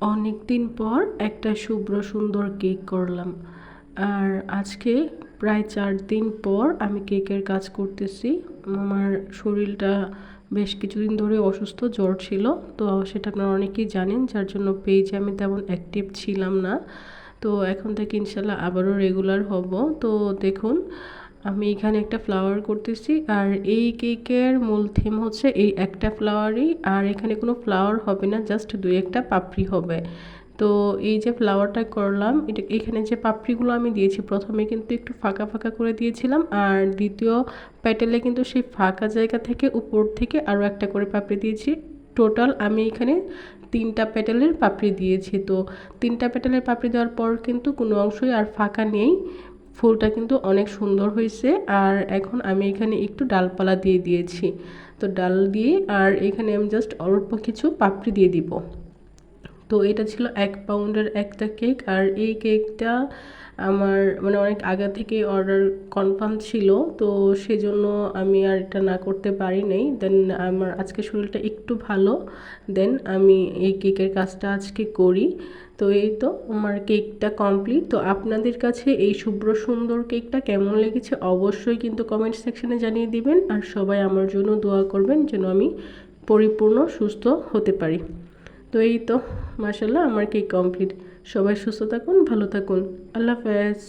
অনেক দিন পর একটা শুভ্র সুন্দর কেক করলাম। আর আজকে প্রায় 4 দিন পর আমি কেকের কাজ করতেছি। আমার শরীরটা বেশ কিছুদিন ধরে অসুস্থ, জ্বর ছিল। তো সেটা আপনারা অনেকেই জানেন, যার জন্য পেজে আমি তেমন অ্যাক্টিভ ছিলাম না। তো এখন থেকে ইনশাল্লাহ আবারও রেগুলার হব। তো দেখুন, আমি এখানে একটা ফ্লাওয়ার করতেছি। আর এই কেকের মূল থিম হচ্ছে এই একটা ফ্লাওয়ারই, আর এখানে কোনো ফ্লাওয়ার হবে না, জাস্ট 2-1টা পাপড়ি হবে। তো এই যে ফ্লাওয়ারটা করলাম, এখানে যে পাপড়িগুলো আমি দিয়েছি প্রথমে কিন্তু একটু ফাঁকা ফাঁকা করে দিয়েছিলাম, আর দ্বিতীয় প্যাটেলে কিন্তু সেই ফাঁকা জায়গা থেকে উপর থেকে আরও একটা করে পাপড়ি দিয়েছি। টোটাল আমি এখানে 3টা পেটালের পাপড়ি দিয়েছি। তো 3টা পেটালের পাপড়ি দেওয়ার পর কিন্তু কোনো অংশই আর ফাঁকা নেই। ফুলটা কিন্তু অনেক সুন্দর হয়েছে। আর এখন আমি এখানে একটু ডালপালা দিয়ে দিয়েছি। তো ডাল দিয়ে আর এখানে আমি জাস্ট অল্প কিছু পাপড়ি দিয়ে দিব। তো এটা ছিল 1 পাউন্ডের একটা কেক। আর এই কেকটা আমার মানে অনেক আগে থেকে অর্ডার কনফার্ম ছিল। তো সেজন্য আমি আর এটা না করতে পারি নাই। দেন আমার আজকে শরীরটা একটু ভালো, দেন আমি এই কেকের কাজটা আজকে করি। তো এই তো আমার কেকটা কমপ্লিট। তো আপনাদের কাছে এই শুভ্র সুন্দর কেকটা কেমন লেগেছে অবশ্যই কিন্তু কমেন্ট সেকশনে জানিয়ে দিবেন। আর সবাই আমার জন্য দোয়া করবেন যেন আমি পরিপূর্ণ সুস্থ হতে পারি। তো এই তো মাশাআল্লাহ আমার কেক কমপ্লিট। সবাই সুস্থ থাকুন, ভালো থাকুন। আল্লাহ হাফেজ।